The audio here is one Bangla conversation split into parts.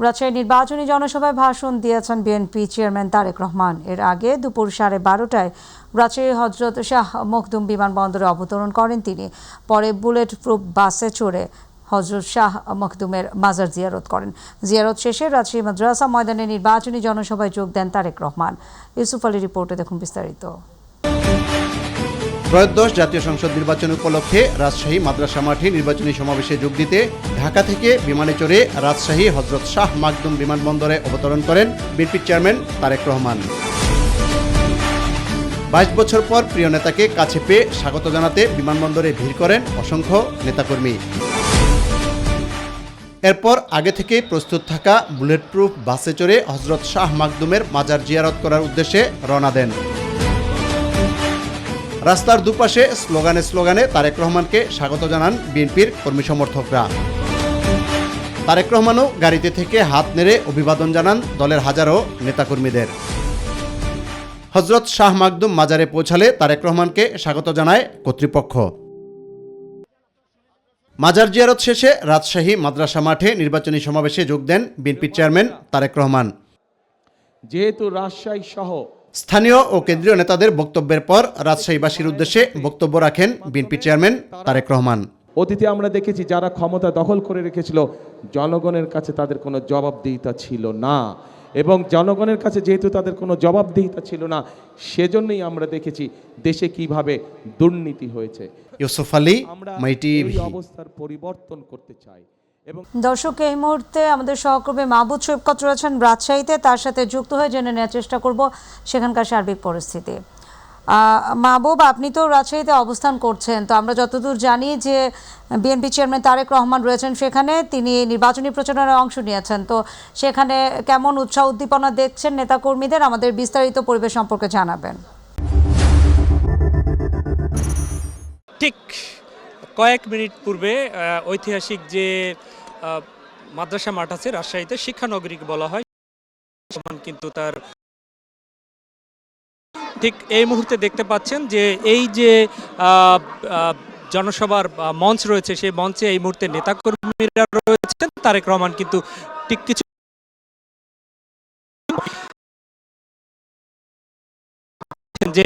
রাজশাহী নির্বাচনী জনসভায় ভাষণ দিয়েছেন বিএনপি চেয়ারম্যান তারেক রহমান। এর আগে দুপুর 12:30টায় রাজশাহী হজরত শাহ মখদুম বিমানবন্দরে অবতরণ করেন তিনি। পরে বুলেট প্রুফ বাসে চড়ে হজরত শাহ মখদুমের মাজার জিয়ারত করেন। জিয়ারত শেষে রাজশাহী মাদ্রাসা ময়দানে নির্বাচনী জনসভায় যোগ দেন তারেক রহমান। ইউসুফ আলী রিপোর্টে দেখুন বিস্তারিত। ত্রয়োদশ জাতীয় সংসদ নির্বাচন উপলক্ষে রাজশাহী মাদ্রাসা মাঠে নির্বাচনী সমাবেশে যোগ দিতে ঢাকা থেকে বিমানে চড়ে রাজশাহী হজরত শাহ মখদুম বিমানবন্দরে অবতরণ করেন বিএনপি চেয়ারম্যান তারেক রহমান। 22 বছর পর প্রিয় নেতাকে কাছে পেয়ে স্বাগত জানাতে বিমানবন্দরে ভিড় করেন অসংখ্য নেতাকর্মী। এরপর আগে থেকেই প্রস্তুত থাকা বুলেট প্রুফ বাসে চড়ে হজরত শাহ মখদুমের মাজার জিয়ারত করার উদ্দেশ্যে রওনা দেন। রাস্তার দুপাশে স্লোগানে তারেক রহমানকে স্বাগত জানান বিএনপির কর্মী সমর্থকরা। তারেক রহমানও গাড়িতে থেকে হাত নেড়ে অভিবাদন জানান দলের হাজারো নেতাকর্মীদের। হজরত শাহ মখদুম মাজারে পৌঁছালে তারেক রহমানকে স্বাগত জানায় কর্তৃপক্ষ। মাজার জিয়ারত শেষে রাজশাহী মাদ্রাসা মাঠে নির্বাচনী সমাবেশে যোগ দেন বিএনপি চেয়ারম্যান তারেক রহমান। যেহেতু রাজশাহী সহ স্থানীয় ও কেন্দ্রীয় নেতাদের বক্তব্যের পর রাজশাহীবাসীর উদ্দেশ্যে বক্তব্য রাখেন বিএনপি চেয়ারম্যান তারেক রহমান। অতীতে আমরা দেখেছি যারা ক্ষমতা দখল করে রেখেছিল জনগণের কাছে তাদের কোনো জবাবদিহিতা ছিল না, এবং জনগণের কাছে যেহেতু তাদের কোনো জবাবদিহিতা ছিল না, সেজন্যই আমরা দেখেছি দেশে কিভাবে দুর্নীতি হয়েছে। ইউসুফ আলী, মাই টিভি। এই অবস্থার পরিবর্তন করতে চাই। দর্শক, এই মুহূর্তে আমাদের সহকর্মী মাহবুব সৈকত রয়েছেন রাজশাহীতে, তার সাথে যুক্ত হয়ে জেনে নেওয়ার চেষ্টা করব সেখানকার সার্বিক পরিস্থিতি। মাহবুব, আপনি তো রাজশাহীতে অবস্থান করছেন, তো আমরা যতদূর জানি যে বিএনপি চেয়ারম্যান তারেক রহমান রয়েছেন সেখানে, তিনি নির্বাচনী প্রচারণায় অংশ নিয়েছেন, তো সেখানে কেমন উৎসাহ উদ্দীপনা দেখছেন নেতাকর্মীদের, আমাদের বিস্তারিত পরিবেশ সম্পর্কে জানাবেন। ঠিক কয়েক মিনিট পূর্বে ঐতিহাসিক যে মাদ্রাসা মাঠ আছে রাজশাহীতে, শিক্ষানগরী বলা হয়, কিন্তু তার ঠিক এই মুহূর্তে দেখতে পাচ্ছেন যে এই যে জনসভার মঞ্চ রয়েছে, সেই মঞ্চে এই মুহূর্তে নেতাকর্মীরা রয়েছেন। তারেক রহমান কিন্তু ঠিক কিছু যে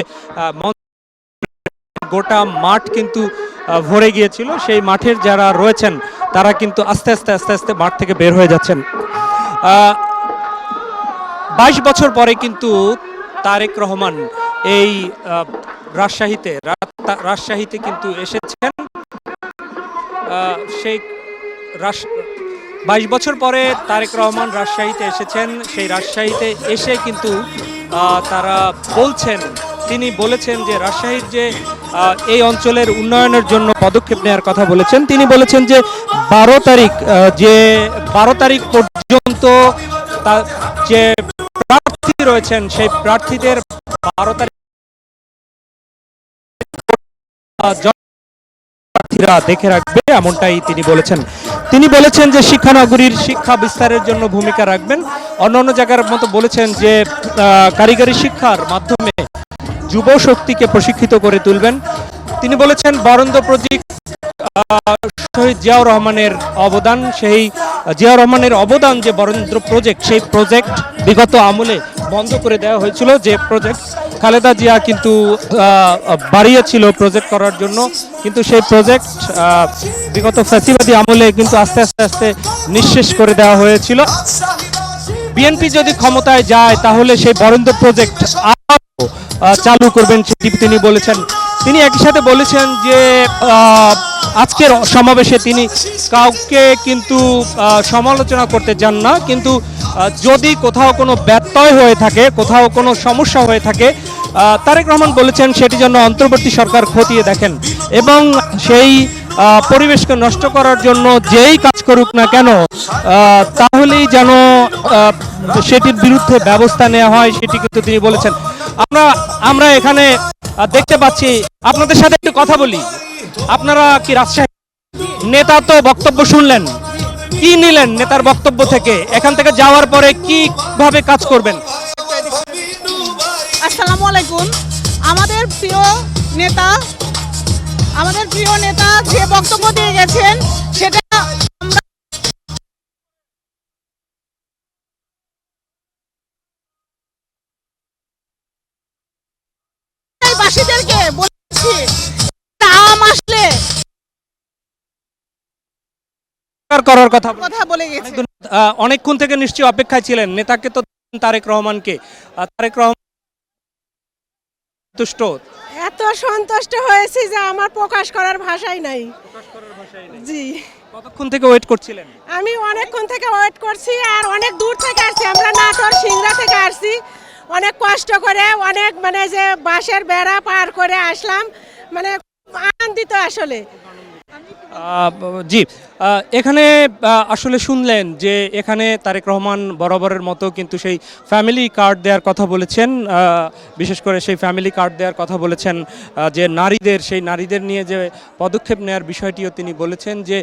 গোটা মাঠ কিন্তু ভরে গিয়েছিল, সেই মাঠের যারা রয়েছেন তারা কিন্তু আস্তে আস্তে মাঠ থেকে বের হয়ে যাচ্ছেন। 22 বছর পরে কিন্তু তারেক রহমান এই রাজশাহীতে কিন্তু এসেছেন। সেই 22 বছর পরে তারেক রহমান রাজশাহীতে এসেছেন। সেই রাজশাহীতে এসে কিন্তু তারা তিনি বলেছেন যে রাজশাহীর যে এই অঞ্চলের উন্নয়নের জন্য পদক্ষেপ নেওয়ার কথা বলেছেন। তিনি বলেছেন যে 12 তারিখ পর্যন্ত যে প্রার্থী রয়েছেন সেই প্রার্থীদের 12 তারিখ প্রার্থীরা দেখে রাখবে, এমনটাই তিনি বলেছেন। তিনি বলেছেন যে শিক্ষানগরীর শিক্ষা বিস্তারের জন্য ভূমিকা রাখবেন। অন্যান্য জায়গার মতো বলেছেন যে কারিগরি শিক্ষার মাধ্যমে যুব শক্তিকে প্রশিক্ষিত করে তুলবেন। তিনি বলেছেন বরেন্দ্র প্রজেক্ট, শহীদ জিয়াউর রহমানের অবদান, সেই জিয়াউর রহমানের অবদান যে বরেন্দ্র প্রজেক্ট, সেই প্রজেক্ট বিগত আমলে বন্ধ করে দেওয়া হয়েছিল। যে প্রজেক্ট খালেদা জিয়া কিন্তু বাড়িয়েছিল প্রজেক্ট করার জন্য, কিন্তু সেই প্রজেক্ট বিগত ফ্যাসিবাদী আমলে কিন্তু আস্তে আস্তে নিঃশেষ করে দেওয়া হয়েছিল। বিএনপি যদি ক্ষমতায় যায় তাহলে সেই বরেন্দ্র প্রজেক্ট চালু করবেন, সেটি তিনি বলেছেন। তিনি একই সাথে বলেছেন যে আজকের সমাবেশে তিনি কাউকে কিন্তু সমালোচনা করতে চান না, কিন্তু যদি কোথাও কোনো ব্যত্যয় হয়ে থাকে, কোথাও কোনো সমস্যা হয়ে থাকে, তারেক রহমান বলেছেন সেটি যেন অন্তর্বর্তী সরকার খতিয়ে দেখেন, এবং সেই পরিবেশকে নষ্ট করার জন্য যেই কাজ করুক না কেন তাহলেই যেন সেটির বিরুদ্ধে ব্যবস্থা নেওয়া হয়, সেটি কিন্তু তিনি বলেছেন। আমরা এখানে দেখতে পাচ্ছি, আপনাদের সাথে একটু কথা বলি। আপনারা কি রাজশাহী নেতা তো বক্তব্য শুনলেন, কি নিলেন নেতার বক্তব্য থেকে? এখান থেকে যাওয়ার পরে কিভাবে কাজ করবেন? আসসালামু আলাইকুম। আমাদের প্রিয় নেতা যে বক্তব্য দিয়ে গেছেন সেটা চাষিদেরকে বলেছি আম আসলে করার কথা বলেছেন। কথা বলে গেছে। অনেকক্ষণ থেকে নিশ্চয়ই অপেক্ষায় ছিলেন, নেতাকে তো তারেক রহমানকে, তারেক রহমান তুষ্ট? এত সন্তুষ্ট হয়েছি যে আমার প্রকাশ করার ভাষাই নাই। জি, কতক্ষণ থেকে ওয়েট করছিলেন? আমি অনেকক্ষণ থেকে ওয়েট করছি, আর অনেক দূর থেকে আসছি, আমরা নাটোর সিংড়া থেকে আসছি, অনেক কষ্ট করে, অনেক মানে যে বাঁশের বেড়া পার করে আসলাম, মানে আনন্দিত আসলে। জি, এখানে আসলে শুনলেন যে এখানে তারেক রহমান বরাবরের মতো কিন্তু সেই ফ্যামিলি কার্ড দেওয়ার কথা বলেছেন, বিশেষ করে সেই ফ্যামিলি কার্ড দেওয়ার কথা বলেছেন, যে সেই নারীদের নিয়ে যে পদক্ষেপ নেওয়ার বিষয়টিও তিনি বলেছেন, যে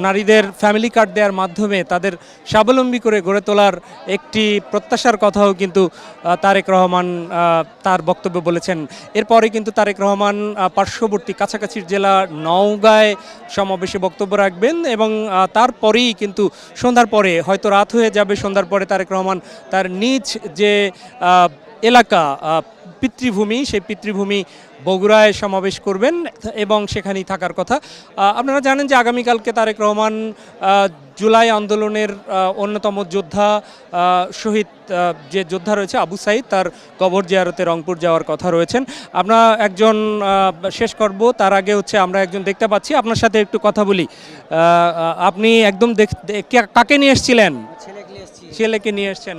নারীদের ফ্যামিলি কার্ড দেওয়ার মাধ্যমে তাদের স্বাবলম্বী করে গড়ে তোলার একটি প্রত্যাশার কথাও কিন্তু তারেক রহমান তার বক্তব্যে বলেছেন। এরপরে কিন্তু তারেক রহমান পার্শ্ববর্তী কাছাকাছির জেলা নওগাঁয় সমাবেশে বক্তব্য রাখবেন এবং তারপরেই কিন্তু সন্ধ্যার পরে, হয়তো রাত হয়ে যাবে, সন্ধ্যার পরে তারেক রহমান তার নিজ যে এলাকা, পিতৃভূমি, সেই পিতৃভূমি বগুড়ায় সমাবেশ করবেন এবং সেখানেই থাকার কথা। আপনারা জানেন যে আগামীকালকে তারেক রহমান জুলাই আন্দোলনের অন্যতম যোদ্ধা, শহীদ যে যোদ্ধা রয়েছে আবু সাইদ, তার কবর জিয়ারতে রংপুর যাওয়ার কথা রয়েছেন। আমরা একজন শেষ করব, তার আগে হচ্ছে আমরা একজন দেখতে পাচ্ছি, আপনার সাথে একটু কথা বলি। আপনি একদম কাকে নিয়ে এসেছিলেন? ছেলেকে নিয়ে এসেছেন।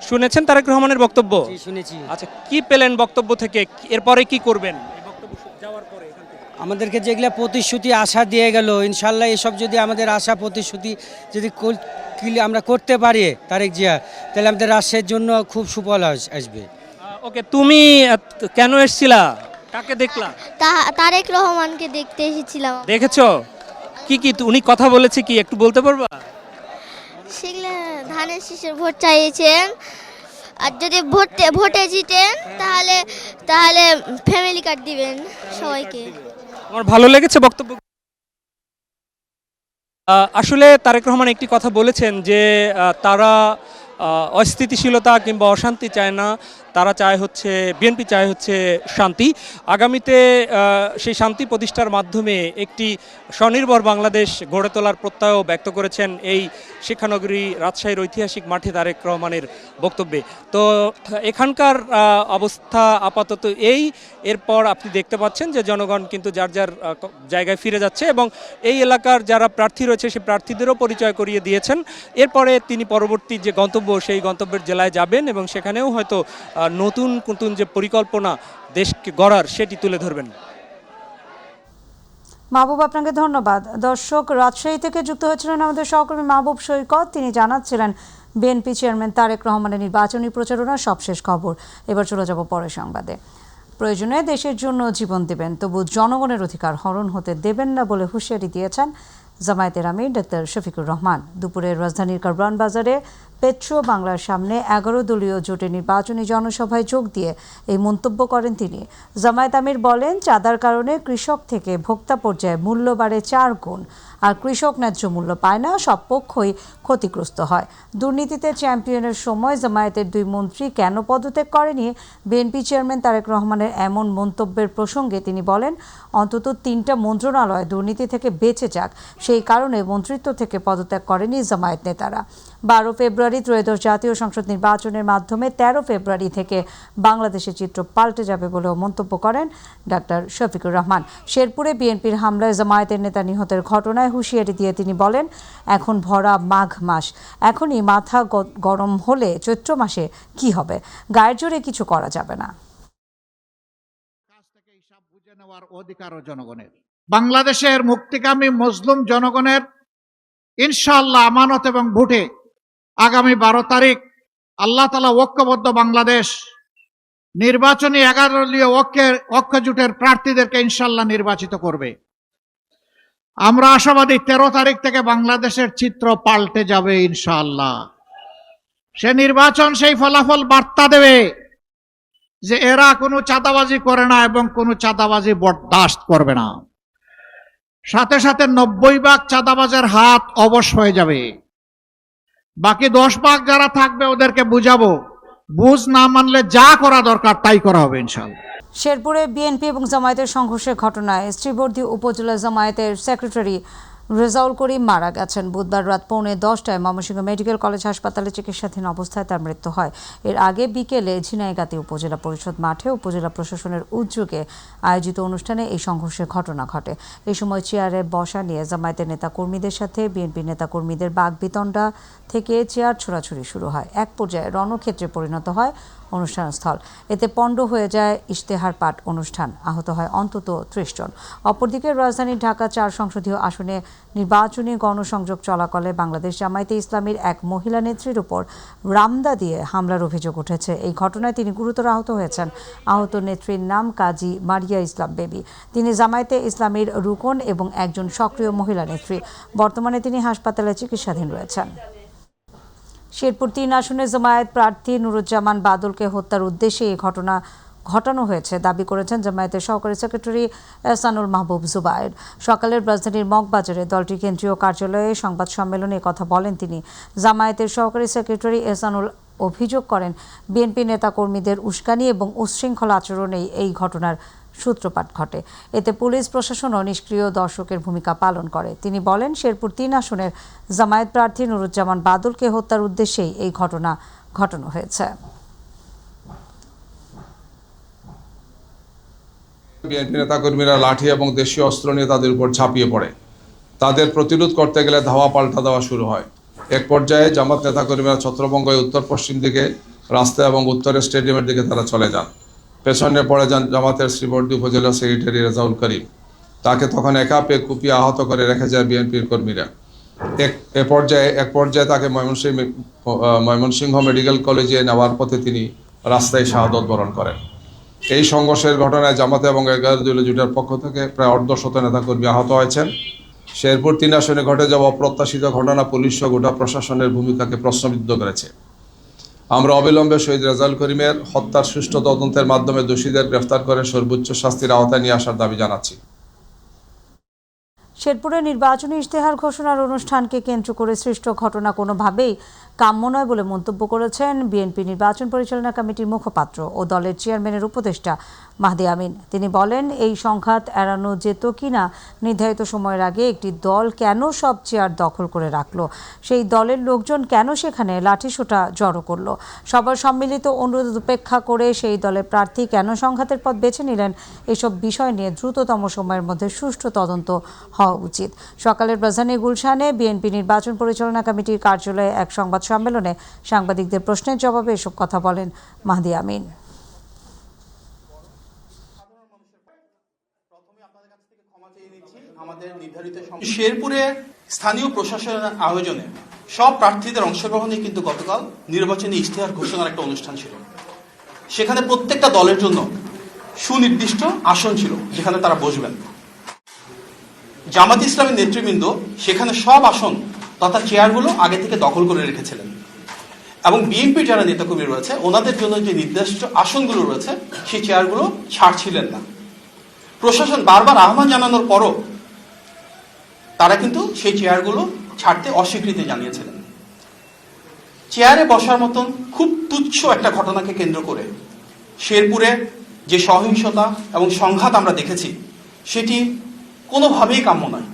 শুনেছেন তারেক রহমানের বক্তব্য? শুনেছি। আচ্ছা, কি পেলেন বক্তব্য থেকে? এরপরে কি করবেন এই বক্তব্য যাওয়ার পরে? আমাদেরকে যেগুলো প্রতিশ্রুতি আশা দিয়ে গেল, ইনশাল্লাহ এসব যদি আমাদের আশা প্রতিশ্রুতি যদি আমরা করতে পারি তারেক জিয়া, তাহলে আমাদের রাষ্ট্রের জন্য খুব সুফল আসবে। ওকে, তুমি কেন এসেছিলা? কাকে দেখলা? তারেক রহমানকে দেখতে এসেছিলাম। দেখেছো? কি কি উনি কথা বলেছে, কি একটু বলতে পারবা? সেগুলো ধানের শীষের ভোট চাইছেন, আর যদি ভোটে জিতেন তাহলে তাহলে ফ্যামিলি কার্ড দিবেন সবাইকে। আমার ভালো লেগেছে বক্তব্য। আসলে তারেক রহমান একটি কথা বলেছেন যে তারা অস্থিতিশীলতা কিংবা অশান্তি চায় না, তারা চায় হচ্ছে, বিএনপি চায় হচ্ছে শান্তি। আগামীতে সেই শান্তি প্রতিষ্ঠার মাধ্যমে একটি স্বনির্ভর বাংলাদেশ গড়ে তোলার প্রত্যয়ও ব্যক্ত করেছেন এই শিক্ষানগরী রাজশাহীর ঐতিহাসিক মাঠে তারেক রহমানের বক্তব্যে। তো এখানকার অবস্থা আপাতত এরপর আপনি দেখতে পাচ্ছেন যে জনগণ কিন্তু যার যার জায়গায় ফিরে যাচ্ছে এবং এই এলাকার যারা প্রার্থী রয়েছে সেই প্রার্থীদেরও পরিচয় করিয়ে দিয়েছেন। এরপরে তিনি পরবর্তী যে গন্তব্য, সেই গন্তব্যের জেলায় যাবেন এবং সেখানেও হয়তো নতুন নতুন যে পরিকল্পনা দেশকে গড়ার সেটি তুলে ধরবেন। মাহবুব, আপনাকে ধন্যবাদ। দর্শক, রাজশাহী থেকে যুক্ত হয়েছিলেন আমাদের সহকর্মী মাহবুব সৈকত। তিনি জানাচ্ছিলেন বিএনপি চেয়ারম্যান তারেক রহমানের নির্বাচনী প্রচারণার সবশেষ খবর। এবার চলে যাব পরের সংবাদে। প্রয়োজনে দেশের জন্য জীবন দেবেন, তবু জনগণের অধিকার হরণ হতে দেবেন না বলে হুঁশিয়ারি দিয়েছেন জামায়াতের আমির ডক্টর শফিকুর রহমান। দুপুরে রাজধানীর কারওয়ান বাজারে পেট্রো বাংলার সামনে 11 দলীয় জোটের নির্বাচনী জনসভায় যোগ দিয়ে এই মন্তব্য করেন তিনি। জামায়াত আমির বলেন, চাঁদার কারণে কৃষক থেকে ভোক্তা পর্যায়ে মূল্য বাড়ে 4 গুণ, আর কৃষক ন্যায্য মূল্য পায় না, সব পক্ষই ক্ষতিগ্রস্ত হয়। দুর্নীতিতে চ্যাম্পিয়নের সময় জামায়াতের 2 মন্ত্রী কেন পদত্যাগ করেনি? বিএনপি চেয়ারম্যান তারেক রহমানের এমন মন্তব্যের প্রসঙ্গে তিনি বলেন, অন্তত 3টা মন্ত্রণালয় দুর্নীতি থেকে বেঁচে যাক, সেই কারণে মন্ত্রিত্ব থেকে পদত্যাগ করেনি জামায়াত নেতারা। 12 ফেব্রুয়ারি ত্রয়োদশ জাতীয় সংসদ নির্বাচনের মাধ্যমে 13 ফেব্রুয়ারি থেকে বাংলাদেশের চিত্র পাল্টে যাবে বলেও মন্তব্য করেন ডাক্তার শফিকুর রহমান। শেরপুরে বিএনপির হামলায় জামায়াতের নেতা নিহতের ঘটনায় হুঁশিয়ারি দিয়ে তিনি বলেন, এখন ভরা মাঘ মাস, এখনই মাথা গরম হলে চৈত্র মাসে কি হবে? গায়ের জোরে কিছু করা যাবে না। কাছ থেকে হিসাব বুঝে নেওয়ার অধিকারও জনগণের। বাংলাদেশের মুক্তিকামী মজলুম জনগণের ইনশাআল্লাহ আমানত এবং ভোটে আগামী 12 তারিখ আল্লাহ তাআলা ঐক্যবদ্ধ বাংলাদেশ নির্বাচনী 11 দলীয় ঐক্য জোটের প্রার্থীদেরকে ইনশাআল্লাহ নির্বাচিত করবে। আমরা আশাবাদী 13 তারিখ থেকে বাংলাদেশের চিত্র পাল্টে যাবে ইনশাআল্লাহ। সে নির্বাচন সেই ফলাফল বার্তা দেবে যে এরা কোনো চাঁদাবাজি করে না এবং কোনো চাঁদাবাজি বরদাস্ত করবে না। সাথে সাথে 90% চাঁদাবাজের হাত অবশ হয়ে যাবে। বাকি 10% যারা থাকবে ওদেরকে বুঝাবো, বুঝ না মানলে যা করা দরকার তাই করা হবে ইনশাআল্লাহ। শেরপুরে বিএনপি এবং জামায়াতের সংঘর্ষের ঘটনায় শ্রীবর্ধী উপজেলা জামায়াতের সেক্রেটারি রেজাউল করিম মারা গেছেন। বুধবার রাত 10:15টায় ময়মনসিংহ মেডিকেল কলেজ হাসপাতালে চিকিৎসাধীন অবস্থায় তার মৃত্যু হয়। এর আগে বিকেলে ঝিনাইগাতি উপজেলা পরিষদ মাঠে উপজেলা প্রশাসনের উদ্যোগে আয়োজিত অনুষ্ঠানে এই সংঘর্ষের ঘটনা ঘটে। এই সময় চেয়ারে বসা নিয়ে জামায়াতের নেতাকর্মীদের সাথে বিএনপি নেতাকর্মীদের বাগবিতণ্ডা থেকে চেয়ার ছোড়াছুড়ি শুরু হয়। এক পর্যায়ে রণক্ষেত্রে পরিণত হয় অনুষ্ঠানস্থল। এতে পণ্ড হয়ে যায় ইশতেহার পাঠ অনুষ্ঠান। আহত হয় অন্তত 30 জন। অপরদিকে রাজধানীর ঢাকা 4 সংসদীয় আসনে নির্বাচনী গণসংযোগ চলাকালে বাংলাদেশ জামায়াতে ইসলামীর এক মহিলা নেত্রীর উপর রামদা দিয়ে হামলার অভিযোগ উঠেছে। এই ঘটনায় তিনি গুরুতর আহত হয়েছেন। আহত নেত্রীর নাম কাজী মারিয়া ইসলাম বেবি। তিনি জামায়াতে ইসলামীর রুকন এবং একজন সক্রিয় মহিলা নেত্রী। বর্তমানে তিনি হাসপাতালে চিকিৎসাধীন রয়েছেন। শেরপুর 3 আসনে জামায়াত প্রার্থী নুরুজ্জামান বাদলকে হত্যার উদ্দেশ্যে এই ঘটনা ঘটানো হয়েছে দাবি করেছেন জামায়াতের সহকারী সেক্রেটারি এহসানুল মাহবুব জুবায়ের। সকালের রাজধানীর মগবাজারে দলটির কেন্দ্রীয় কার্যালয়ে সংবাদ সম্মেলনে কথা বলেন তিনি। জামায়াতের সহকারী সেক্রেটারি এহসানুল অভিযোগ করেন বিএনপি নেতাকর্মীদের উস্কানি এবং উচ্ছৃঙ্খল আচরণেই এই ঘটনার সূত্রপাত ঘটে। এতে পুলিশ প্রশাসনও নিষ্ক্রিয় দর্শকের ভূমিকা পালন করে। তিনি বলেন শেরপুর 3 আসনের জামায়াত প্রার্থী নুরুজ্জামান বাদলকে হত্যার উদ্দেশ্যেই এই ঘটনা ঘটানো হয়েছে। বিএনপি নেতাকর্মীরা লাঠি এবং দেশীয় অস্ত্র নিয়ে তাদের উপর ঝাঁপিয়ে পড়ে। তাদের প্রতিরোধ করতে গেলে ধাওয়া পাল্টা দেওয়া শুরু হয়। এক পর্যায়ে জামাত নেতাকর্মীরা ছত্রভঙ্গয় উত্তর পশ্চিম দিকে রাস্তা এবং উত্তরের স্টেডিয়ামের দিকে তারা চলে যান। পেছনে পড়ে যান জামাতের শ্রীবর্ধী উপজেলা সেক্রেটারি রেজাউল করিম। তাকে তখন একা পেয়ে কুপিয়ে আহত করে রেখে যায় বিএনপির কর্মীরা। এক পর্যায়ে তাকে ময়মনসিংহ মেডিকেল কলেজে নেওয়ার পথে তিনি রাস্তায় শাহাদত বরণ করেন। এই সংঘর্ষের ঘটনায় জামাতে এবং 11 দলীয় জোটের পক্ষ থেকে প্রায় 150 নেতাকর্মী আহত হয়েছেন। শেরপুর 3 আসনে ঘটে যাওয়া অপ্রত্যাশিত ঘটনা পুলিশ ও গোটা প্রশাসনের ভূমিকাকে প্রশ্নবিদ্ধ করেছে। আমরা অবিলম্বে শহীদ রেজাউল করিমের হত্যার সুষ্ঠু তদন্তের মাধ্যমে দোষীদের গ্রেফতার করে সর্বোচ্চ শাস্তির আওতায় নিয়ে আসার দাবি জানাচ্ছি। শেরপুরে নির্বাচনী ইশতেহার ঘোষণার অনুষ্ঠানকে কেন্দ্র করে সৃষ্ট ঘটনা কোনোভাবেই কাম্য নয় বলে মন্তব্য করেছেন বিএনপি নির্বাচন পরিচালনা কমিটির মুখপাত্র ও দলের চেয়ারম্যানের উপদেষ্টা মাহদি আমিন। তিনি বলেন, এই সংঘাত এড়ানো যেত কিনা নির্ধারিত সময়ের আগে একটি দল কেন সব চেয়ার দখল করে রাখলো, সেই দলের লোকজন কেন সেখানে লাঠিসোঁটা জড়ো করলো, সবার সম্মিলিত অনুরোধ উপেক্ষা করে সেই দলের প্রার্থী কেন সংঘাতের পথ বেছে নিলেন, এসব বিষয় নিয়ে দ্রুততম সময়ের মধ্যে সুষ্ঠু তদন্ত হওয়া উচিত। সকালের রাজধানী গুলশানে বিএনপি নির্বাচন পরিচালনা কমিটির কার্যালয়ে এক সংবাদ সম্মেলনে সাংবাদিকদের প্রশ্নের জবাবে এসব কথা বলেন মাহদি আমিন। শেরপুরে স্থানীয় প্রশাসনের আয়োজনে সব প্রার্থীদের অংশগ্রহণে কিন্তু গতকাল নির্বাচনী ইশতেহার ঘোষণার একটা অনুষ্ঠান ছিল। সেখানে প্রত্যেকটা দলের জন্য সুনির্দিষ্ট আসন ছিল যেখানে তারা বসবেন। জামাত ইসলামের নেতৃবৃন্দ সেখানে সব আসন তথা চেয়ারগুলো আগে থেকে দখল করে রেখেছিলেন এবং বিএনপির যারা নেতাকর্মী রয়েছে ওনাদের জন্য যে নির্দিষ্ট আসনগুলো রয়েছে সেই চেয়ারগুলো ছাড়ছিলেন না। প্রশাসন বারবার আহ্বান জানানোর পরও তারা কিন্তু সেই চেয়ারগুলো ছাড়তে অস্বীকৃতি জানিয়েছিলেন। চেয়ারে বসার মতন খুব তুচ্ছ একটা ঘটনাকে কেন্দ্র করে শেরপুরে যে সহিংসতা এবং সংঘাত আমরা দেখেছি সেটি কোনোভাবেই কাম্য নয়।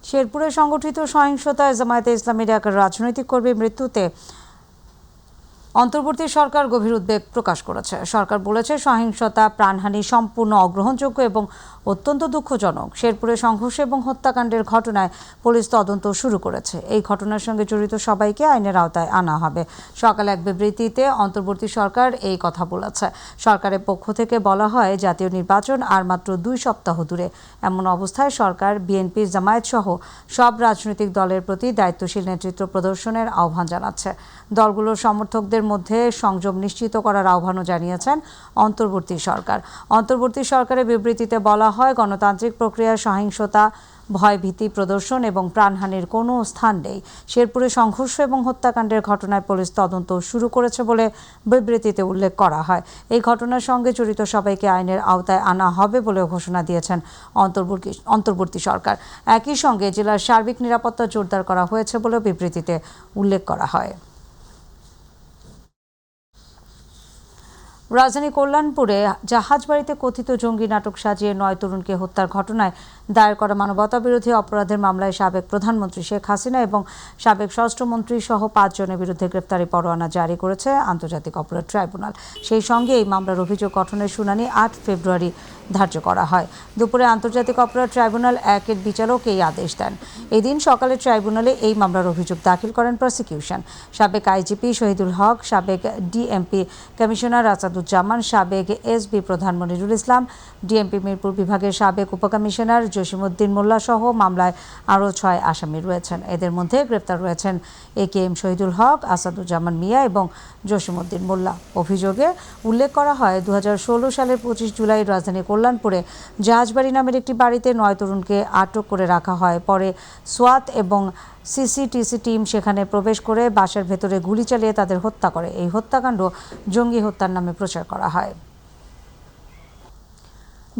শেরপুরে সংগঠিত সহিংসতায় জামায়াতে ইসলামীর এক রাজনৈতিক কর্মীর মৃত্যুতে অন্তর্বর্তী সরকার গভীর উদ্বেগ প্রকাশ করেছে। সরকার বলেছে, সহিংসতা, প্রাণহানি সম্পূর্ণ অগ্রহণযোগ্য এবং অত্যন্ত দুঃখজনক। শেরপুরে সংঘর্ষ এবং হত্যাকাণ্ডের ঘটনায় পুলিশ তদন্ত শুরু করেছে। এই ঘটনার সঙ্গে জড়িত সবাইকে আইনের আওতায় আনা হবে। সকালে এক বিবৃতিতে অন্তর্বর্তী সরকার এই কথা বলেছে। সরকারের পক্ষ থেকে বলা হয়, জাতীয় নির্বাচন আর মাত্র 2 সপ্তাহ দূরে। এমন অবস্থায় সরকার বিএনপি, জামায়াত সহ সব রাজনৈতিক দলের প্রতি দায়িত্বশীল নেতৃত্ব প্রদর্শনের আহ্বান জানাচ্ছে। দলগুলোর সমর্থকদের মধ্যে সংযম নিশ্চিত করার আহ্বানও জানিয়েছেন অন্তর্বর্তী সরকার। অন্তর্বর্তী সরকারের বিবৃতিতে বলা হয়, গণতান্ত্রিক প্রক্রিয়ায় সহিংসতা, ভয়ভীতি প্রদর্শন এবং প্রাণহানির কোনো স্থান নেই। শেরপুরে সংঘর্ষ এবং হত্যাকাণ্ডের ঘটনায় পুলিশ তদন্ত শুরু করেছে বলে বিবৃতিতে উল্লেখ করা হয়। এই ঘটনার সঙ্গে জড়িত সবাইকে আইনের আওতায় আনা হবে বলেও ঘোষণা দিয়েছেন অন্তর্বর্তী সরকার। একই সঙ্গে জেলার সার্বিক নিরাপত্তা জোরদার করা হয়েছে বলেও বিবৃতিতে উল্লেখ করা হয়। রাজধানী কল্যাণপুরে জাহাজবাড়িতে কথিত জঙ্গি নাটক সাজিয়ে 9 তরুণকে হত্যার ঘটনায় দায়ের করা মানবতাবিরোধী অপরাধের মামলায় সাবেক প্রধানমন্ত্রী শেখ হাসিনা এবং সাবেক স্বরাষ্ট্রমন্ত্রী সহ 5 জনের বিরুদ্ধে গ্রেফতারি পরোয়ানা জারি করেছে আন্তর্জাতিক অপরাধ ট্রাইব্যুনাল। সেই সঙ্গে এই মামলার অভিযোগ গঠনের শুনানি 8 ফেব্রুয়ারি ধার্য করা হয়। দুপুরে আন্তর্জাতিক অপরাধ ট্রাইব্যুনাল 1-এর বিচারক এই আদেশ দেন। এদিন সকালে ট্রাইব্যুনালে এই মামলার অভিযোগ দাখিল করেন প্রসিকিউশন। সাবেক আইজিপি শহীদুল হক, সাবেক ডিএমপি কমিশনার আসাদুজ্জামান, সাবেক এসবি প্রধান মনিরুল ইসলাম, ডিএমপি মিরপুর বিভাগের সাবেক উপকমিশনার জসিমউদ্দিন মোল্লা সহ মামলায় আরও 6 আসামি রয়েছেন। এদের মধ্যে গ্রেপ্তার রয়েছেন AKM শহীদুল হক, আসাদুজ্জামান মিয়া এবং জসিমউদ্দিন মোল্লা। অভিযোগে উল্লেখ করা হয় 2016 সালের 25 জুলাই রাজধানী কল্যাণপুরে জাহাজবাড়ি নামের একটি বাড়িতে 9 তরুণকে আটক করে রাখা হয়। পরে সোয়াত এবং সিসিটিসি টিম সেখানে প্রবেশ করে বাসার ভেতরে গুলি চালিয়ে তাদের হত্যা করে। এই হত্যাকাণ্ড জঙ্গি হত্যার নামে প্রচার করা হয়।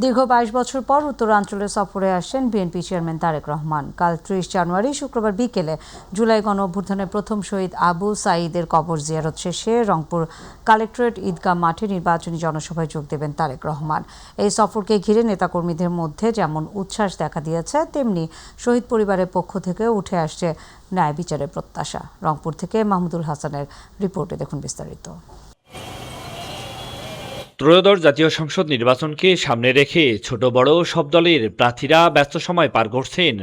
দীর্ঘ 22 বছর পর উত্তরাঞ্চলে সফরে আসছেন বিএনপি চেয়ারম্যান তারেক রহমান। কাল 30 জানুয়ারি শুক্রবার বিকেলে জুলাই গণ অভ্যুত্থানের প্রথম শহীদ আবু সাঈদের কবর জিয়ারত শেষে রংপুর কালেক্টরেট ঈদগাহ মাঠে নির্বাচনী জনসভায় যোগ দেবেন তারেক রহমান। এই সফরকে ঘিরে নেতাকর্মীদের মধ্যে যেমন উচ্ছ্বাস দেখা দিয়েছে, তেমনি শহীদ পরিবারের পক্ষ থেকে উঠে আসছে ন্যায় বিচারের প্রত্যাশা। রংপুর থেকে মাহমুদুল হাসানের রিপোর্টে দেখুন বিস্তারিত। ত্রয়োদশ জাতীয় সংসদ নির্বাচনকে সামনে রেখে ছোট বড় সব দলের প্রার্থীরা ব্যস্ত সময় পার করছেন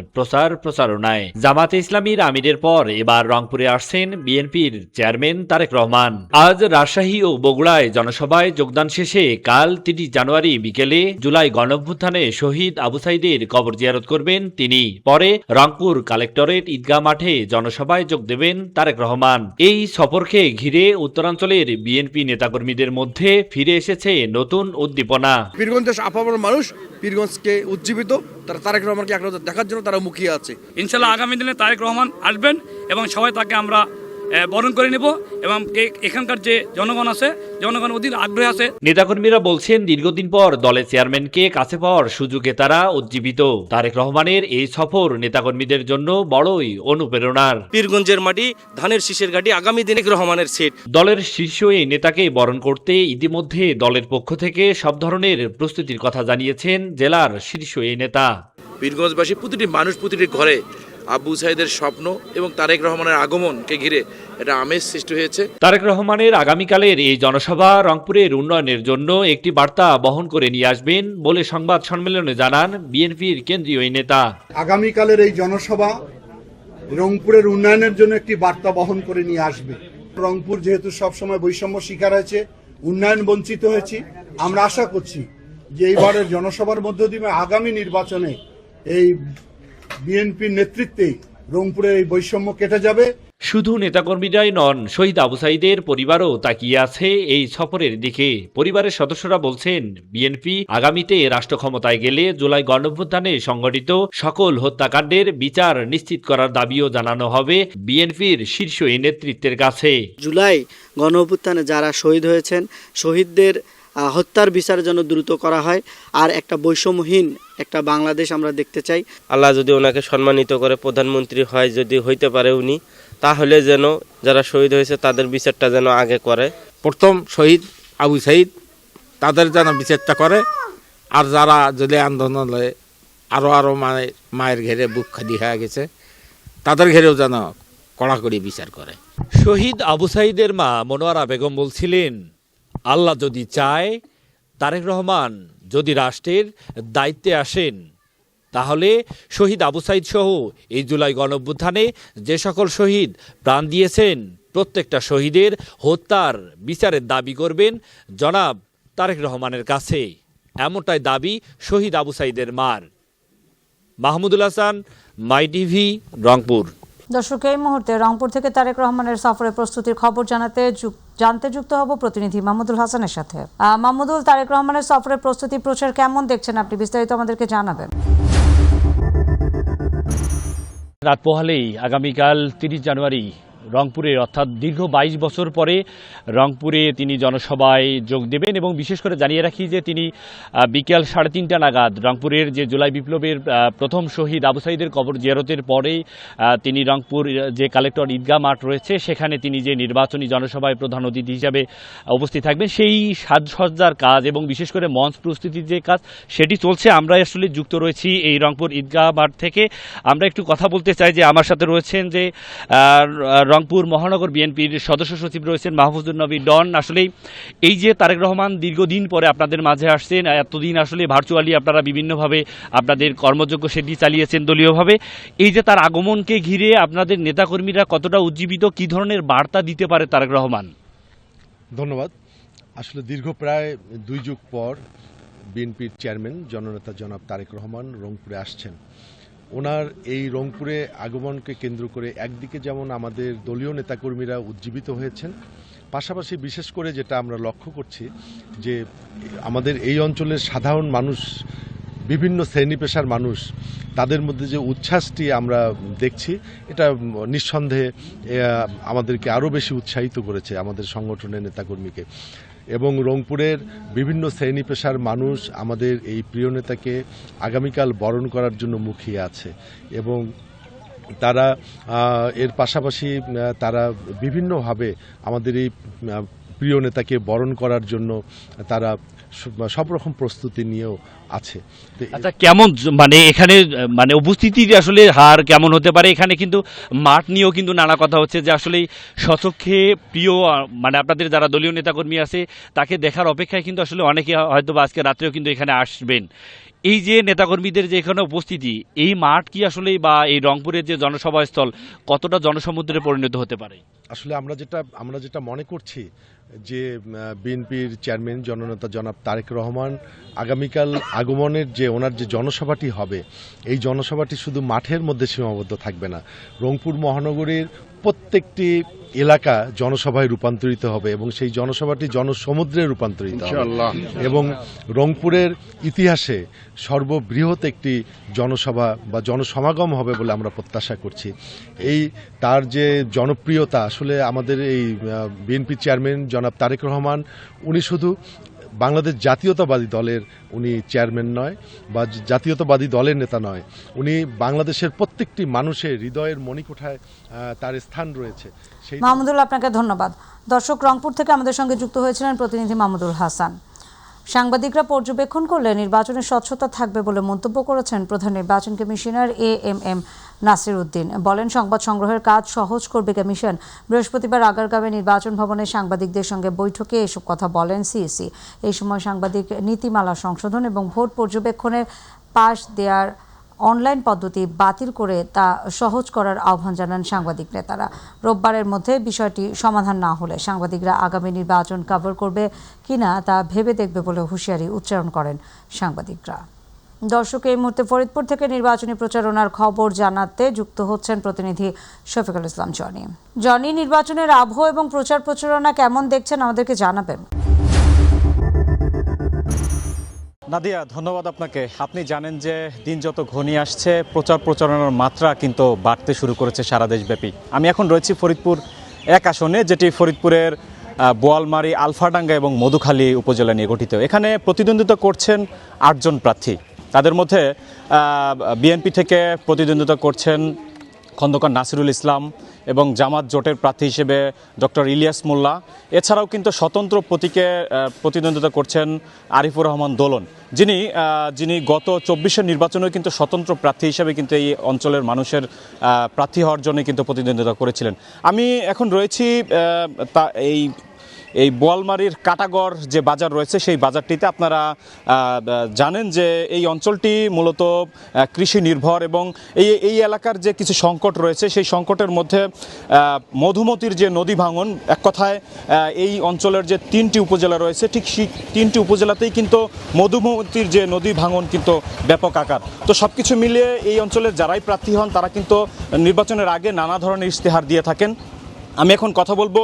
প্রচারণায়। জামাতে ইসলামীর আমিরের পর এবার রংপুরে আসছেন বিএনপির চেয়ারম্যান তারেক রহমান। আজ রাজশাহী ও বগুড়ায় জনসভায় যোগদান শেষে কাল 30 জানুয়ারি বিকেলে জুলাই গণঅভ্যুত্থানে শহীদ আবু সাঈদের কবর জিয়ারত করবেন তিনি। পরে রংপুর কালেক্টরেট ঈদগাহ মাঠে জনসভায় যোগ দেবেন তারেক রহমান। এই সফরকে ঘিরে উত্তরাঞ্চলের বিএনপি নেতাকর্মীদের মধ্যে ফিরে এসেছে নতুন উদ্দীপনা। পীরগঞ্জের আপামর মানুষ পীরগঞ্জকে উজ্জীবিত, তারা তারেক রহমানকে এক নজর দেখার জন্য তারা মুখিয়ে আছে। ইনশাআল্লাহ আগামী দিনে তারেক রহমান আসবেন এবং সবাই তাকে আমরা বরণ করে নেব এবং এখানকার যে জনগণ আছে, জনগণ অধীর আগ্রহ আছে। নেতাকর্মীরা বলছেন দীর্ঘদিন পর দলের চেয়ারম্যানকে কাছে পাওয়ার সুযোগে তারা উজ্জীবিত। তারেক রহমানের এই সফর নেতাকর্মীদের জন্য বড়ই অনুপ্রেরণার। পীরগঞ্জের মাটি, ধানের শীষের ঘাটি, আগামী দিনে রহমানের সিট। দলের শীর্ষ এই নেতাকে বরণ করতে ইতিমধ্যে দলের পক্ষ থেকে সব ধরনের প্রস্তুতির কথা জানিয়েছেন জেলার শীর্ষ এই নেতা। পীরগঞ্জবাসী প্রতিটি মানুষ, প্রতিটি ঘরে আবু সাঈদের স্বপ্ন এবং তারেক রহমানের আগমনকে ঘিরে এটা আমেজ সৃষ্টি হয়েছে। তারেক রহমানের আগামীকালের এই জনসভা রংপুরের উন্নয়নের জন্য একটি বার্তা বহন করে নিয়ে আসবেন বলে সংবাদ সম্মেলনে জানান বিএনপির কেন্দ্রীয় এই নেতা। আগামীকালের এই জনসভা রংপুরের উন্নয়নের জন্য একটি বার্তা বহন করে নিয়ে আসবে। রংপুর যেহেতু সবসময় বৈষম্য শিকার হয়েছে, উন্নয়ন বঞ্চিত হয়েছি, আমরা আশা করছি যে এইবারের জনসভার মধ্য দিয়ে আগামী নির্বাচনে এই বিএনপির নেতৃত্বে রংপুরের এই বৈষম্য কেটে যাবে। শুধু নেতাকর্মীরাই নন, শহীদ আবু সাঈদের পরিবারও তাকিয়ে আছে এই সফরের দিকে। পরিবারের সদস্যরা বলছেন বিএনপি আগামীতে রাষ্ট্র ক্ষমতায় গেলে জুলাই গণঅভ্যুত্থানে সংঘটিত সকল হত্যাকাণ্ডের বিচার নিশ্চিত করার দাবিও জানানো হবে বিএনপির শীর্ষ এই নেতৃত্বের কাছে। জুলাই গণঅভ্যুত্থানে যারা শহীদ হয়েছেন, শহীদদের হত্যার বিচারের জন্য দ্রুত করা হয়, আর একটা বৈষম্যহীন একটা বাংলাদেশ আমরা দেখতে চাই। আল্লাহ যদি ওনাকে সম্মানিত করে প্রধানমন্ত্রী হয়, যদি হইতে পারে উনি, তাহলে যেন যারা শহীদ হয়েছে তাদের বিচারটা যেন আগে করে। প্রথম শহীদ আবু সাঈদ তাদের যেন বিচারটা করে, আর যারা যদি আন্দোলনে আরো মায়ের ঘেরে বুক খালি হয়ে গেছে তাদের ঘেরেও যেন কড়াকড়ি বিচার করে। শহীদ আবু সাঈদের মা মনোয়ারা বেগম বলছিলেন, আল্লাহ যদি চায়, তারেক রহমান যদি রাষ্ট্রের দায়িত্বে আসেন, তাহলে শহীদ আবু সাঈদ সহ এই জুলাই গণঅভ্যুত্থানে যে সকল শহীদ প্রাণ দিয়েছেন প্রত্যেকটা শহীদের হত্যার বিচারের দাবি করবেন জনাব তারেক রহমানের কাছে। এমনটাই দাবি শহীদ আবু সাঈদের মার। মাহমুদুল হাসান, মাই টিভি, রংপুর। দর্শক, এই মুহূর্তে রংপুর থেকে তারেক রহমানের সফরের প্রস্তুতির খবর জানতে যুক্ত হব প্রতিনিধি মাহমুদুল হাসানের সাথে। মাহমুদুল, তারেক রহমানের সফরের প্রস্তুতি প্রচার কেমন দেখছেন আপনি? বিস্তারিত আমাদেরকে জানাবেন। রাত পোহালেই আগামীকাল 30 জানুয়ারি রংপুরে, অর্থাৎ দীর্ঘ 22 বছর পরে রংপুরে তিনি জনসভায় যোগ দেবেন এবং বিশেষ করে জানিয়ে রাখি যে তিনি বিকেল 3:30 নাগাদ রংপুরের যে জুলাই বিপ্লবের প্রথম শহীদ আবু সাঈদের কবর জিয়ারতের পরেই তিনি রংপুর যে কালেক্টর ঈদগাহ মাঠ রয়েছে সেখানে তিনি যে নির্বাচনী জনসভায় প্রধান অতিথি হিসাবে উপস্থিত থাকবেন সেই সাজসজ্জার কাজ এবং বিশেষ করে মঞ্চ প্রস্তুতির যে কাজ সেটি চলছে। আমরা আসলে যুক্ত রয়েছি এই রংপুর ঈদগাহ মাঠ থেকে। আমরা একটু কথা বলতে চাই যে আমার সাথে রয়েছেন যে রংপুর মহানগর বিএনপির সদস্য সচিব রয়েছেন মাহফুজুর নবী ডন। আসলে এই যে তারেক রহমান দীর্ঘদিন পরে আপনাদের মাঝে আসছেন, এতদিন আসলে ভার্চুয়ালি আপনারা বিভিন্নভাবে আপনাদের কর্মযজ্ঞ সেটি চালিয়েছেন দলীয়ভাবে, এই যে তার আগমনকে ঘিরে আপনাদের নেতাকর্মীরা কতটা উজ্জীবিত, কী ধরনের বার্তা দিতে পারে তারেক রহমান? ধন্যবাদ। আসলে দীর্ঘ প্রায় 2 যুগ পর বিএনপির চেয়ারম্যান জননেতা জনাব তারেক রহমান রংপুরে আসছেন। ওনার এই রংপুরে আগমনকে কেন্দ্র করে একদিকে যেমন আমাদের দলীয় নেতাকর্মীরা উজ্জীবিত হয়েছেন, পাশাপাশি বিশেষ করে যেটা আমরা লক্ষ্য করছি যে আমাদের এই অঞ্চলের সাধারণ মানুষ, বিভিন্ন শ্রেণী পেশার মানুষ, তাদের মধ্যে যে উচ্ছ্বাসটি আমরা দেখছি এটা নিঃসন্দেহে আমাদেরকে আরও বেশি উৎসাহিত করেছে আমাদের সংগঠনের নেতাকর্মীকে। এবং রংপুরের বিভিন্ন শ্রেণী পেশার মানুষ আমাদের এই প্রিয় নেতাকে আগামীকাল বরণ করার জন্য মুখিয়ে আছে এবং তারা এর পাশাপাশি তারা বিভিন্নভাবে আমাদের এই প্রিয় নেতাকে বরণ করার জন্য তারা সব রকম প্রস্তুতি নিয়েও আছে। আচ্ছা, কেমন মানে এখানে মানে উপস্থিতির আসলে হার কেমন হতে পারে? এখানে কিন্তু মাঠ নিয়েও কিন্তু নানা কথা হচ্ছে যে আসলে স্বচক্ষে প্রিয় মানে আপনাদের যারা দলীয় নেতাকর্মী আছে তাকে দেখার অপেক্ষায় কিন্তু আসলে অনেকে হয়তো আজকে রাত্রেও কিন্তু এখানে আসবেন। এই যে নেতাকর্মীদের যে এখানে উপস্থিতি, এই মাঠ কি আসলে বা এই রংপুরের যে জনসভাস্থল কতটা জনসমুদ্রে পরিণত হতে পারে? আসলে আমরা যেটা মনে করছি যে বিএনপির চেয়ারম্যান জননেতা জনাব তারেক রহমান আগামীকাল আগমনের যে ওনার যে জনসভাটি হবে, এই জনসভাটি শুধু মাঠের মধ্যে সীমাবদ্ধ থাকবে না, রংপুর মহানগরীর প্রত্যেকটি এলাকা জনসভায় রূপান্তরিত হবে এবং সেই জনসভাটি জনসমুদ্রে রূপান্তরিত হবে এবং রংপুরের ইতিহাসে সর্ববৃহৎ একটি জনসভা বা জনসমাগম হবে বলে আমরা প্রত্যাশা করছি। তার যে জনপ্রিয়তা, আসলে আমাদের এই বিএনপি চেয়ারম্যান জনাব তারেক রহমান উনি শুধু বাংলাদেশ জাতীয়তাবাদী দলের উনি চেয়ারম্যান নয় বা জাতীয়তাবাদী দলের নেতা নয়, উনি বাংলাদেশের প্রত্যেকটি মানুষের হৃদয়ের মণিকোঠায় তার স্থান রয়েছে। মাহমুদুল, আপনাকে ধন্যবাদ। দর্শক, রংপুর থেকে আমাদের সঙ্গে যুক্ত হয়েছিলেন প্রতিনিধি মাহমুদুল হাসান। সাংবাদিকরা পর্যবেক্ষণ করলে নির্বাচনের স্বচ্ছতা থাকবে বলে মন্তব্য করেছেন প্রধান নির্বাচন কমিশনার এএমএম নাসির উদ্দিন। বলেন, সংবাদ সংগ্রহের কাজ সহজ করবে কমিশন। বৃহস্পতিবার আগারগাঁওয়ে নির্বাচন ভবনে সাংবাদিকদের সঙ্গে বৈঠকে এসব কথা বলেন সিইসি। এই সময় সাংবাদিক নীতিমালা সংশোধন এবং ভোট পর্যবেক্ষণের পাশ দেওয়ার অনলাইন পদ্ধতি বাতিল করে তা সহজ করার আহ্বান জানান সাংবাদিক নেতারা। রোববারের মধ্যে বিষয়টি সমাধান না হলে সাংবাদিকরা আগামী নির্বাচন কভার করবে কিনা তা ভেবে দেখবে বলে হুঁশিয়ারি উচ্চারণ করেন সাংবাদিকরা। দর্শক, এই মুহূর্তে ফরিদপুর থেকে নির্বাচনী প্রচারণার খবর জানাতে যুক্ত হচ্ছেন প্রতিনিধি শফিকুল ইসলাম জনি। জনি, নির্বাচনের আবহ এবং প্রচার প্রচারণা কেমন দেখছেন আমাদেরকে জানাবেন। নাদিয়া, ধন্যবাদ আপনাকে। আপনি জানেন যে দিন যত ঘনিয়ে আসছে প্রচার প্রচারণার মাত্রা কিন্তু বাড়তে শুরু করেছে সারা দেশব্যাপী। আমি এখন রয়েছি ফরিদপুর 1 আসনে, যেটি ফরিদপুরের বোয়ালমারী, আলফাডাঙ্গা এবং মধুখালী উপজেলা নিয়ে গঠিত। এখানে প্রতিদ্বন্দ্বিতা করছেন 8 জন প্রার্থী। তাদের মধ্যে বিএনপি থেকে প্রতিদ্বন্দ্বিতা করছেন খন্দকার নাসিরুল ইসলাম এবং জামাত জোটের প্রার্থী হিসেবে ডক্টর ইলিয়াস মোল্লা। এছাড়াও কিন্তু স্বতন্ত্র প্রতীকে প্রতিদ্বন্দ্বিতা করছেন আরিফুর রহমান দোলন, যিনি গত 24-এর নির্বাচনেও কিন্তু স্বতন্ত্র প্রার্থী হিসেবে কিন্তু এই অঞ্চলের মানুষের প্রার্থী হওয়ার জন্য কিন্তু প্রতিদ্বন্দ্বিতা করেছিলেন। আমি এখন রয়েছি এই বোয়ালমারীর কাটাগড় যে বাজার রয়েছে সেই বাজারটিতে। আপনারা জানেন যে এই অঞ্চলটি মূলত কৃষি নির্ভর এবং এই এলাকার যে কিছু সংকট রয়েছে সেই সংকটের মধ্যে মধুমতির যে নদী ভাঙন, এক কথায় এই অঞ্চলের যে 3টি উপজেলা রয়েছে ঠিক সেই 3টি উপজেলাতেই কিন্তু মধুমতির যে নদী ভাঙন কিন্তু ব্যাপক আকার। তো সব কিছু মিলিয়ে এই অঞ্চলের যারাই প্রার্থী হন তারা কিন্তু নির্বাচনের আগে নানা ধরনের ইশতেহার দিয়ে থাকেন আমি এখন কথা বলবো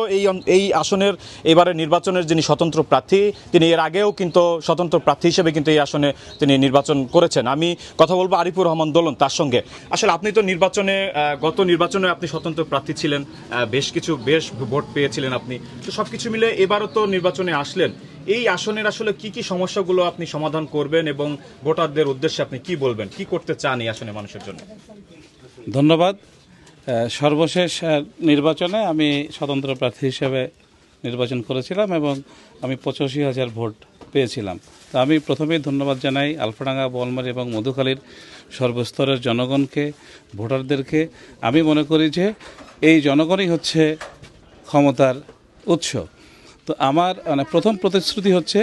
এই আসনের এবারে নির্বাচনের যিনি স্বতন্ত্র প্রার্থী, তিনি এর আগেও কিন্তু স্বতন্ত্র প্রার্থী হিসেবে কিন্তু এই আসনে তিনি নির্বাচন করেছেন। আমি কথা বলবো আরিফুর রহমান দোলন তার সঙ্গে। আসলে আপনি তো গত নির্বাচনে আপনি স্বতন্ত্র প্রার্থী ছিলেন, বেশ ভোট পেয়েছিলেন আপনি, তো সব কিছু মিলে এবারও তো নির্বাচনে আসলেন। এই আসনের আসলে কি কি সমস্যাগুলো আপনি সমাধান করবেন এবং ভোটারদের উদ্দেশ্যে আপনি কি বলবেন, কি করতে চান এই আসনে মানুষের জন্য? ধন্যবাদ। সর্বশেষ নির্বাচনে আমি স্বতন্ত্র প্রার্থী হিসেবে নির্বাচন করেছিলাম এবং আমি 85,000 ভোট পেয়েছিলাম। তো আমি প্রথমেই ধন্যবাদ জানাই আলফাডাঙ্গা, বোয়ালমারী এবং মধুখালীর সর্বস্তরের জনগণকে, ভোটারদেরকে। আমি মনে করি যে এই জনগণই হচ্ছে ক্ষমতার উৎস। তো আমার প্রথম প্রতিশ্রুতি হচ্ছে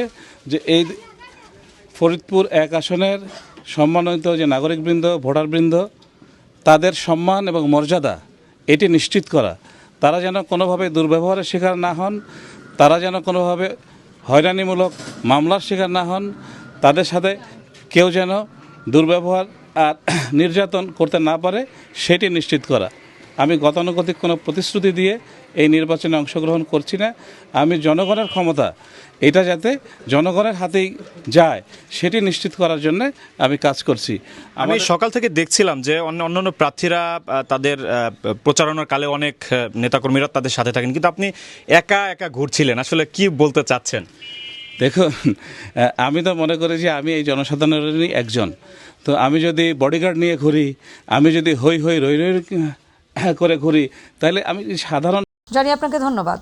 যে এই ফরিদপুর 1 আসনের সম্মানিত যে নাগরিকবৃন্দ, ভোটারবৃন্দ, তাদের সম্মান এবং মর্যাদা এটি নিশ্চিত করা। তারা যেন কোনোভাবে দুর্ব্যবহারের শিকার না হন, তারা যেন কোনোভাবে হয়রানিমূলক মামলার শিকার না হন, তাদের সাথে কেউ যেন দুর্ব্যবহার আর নির্যাতন করতে না পারে সেটি নিশ্চিত করা। আমি গতানুগতিক কোনো প্রতিশ্রুতি দিয়ে এই নির্বাচনে অংশগ্রহণ করছি না। আমি জনগণের ক্ষমতা এটা যাতে জনগণের হাতেই যায় সেটি নিশ্চিত করার জন্য আমি কাজ করছি। আমি সকাল থেকে দেখছিলাম যে অন্যান্য প্রার্থীরা তাদের প্রচারণার কালে অনেক নেতাকর্মীরা তাদের সাথে থাকেন, কিন্তু আপনি একা একা ঘুরছিলেন, আসলে কি বলতে চাচ্ছেন? দেখুন, আমি তো মনে করি যে আমি এই জনসাধারণেরই একজন। তো আমি যদি বডিগার্ড নিয়ে ঘুরি, আমি যদি হই রই করে ঘুরি, তাহলে আমি সাধারণ। জানি আপনাকে ধন্যবাদ।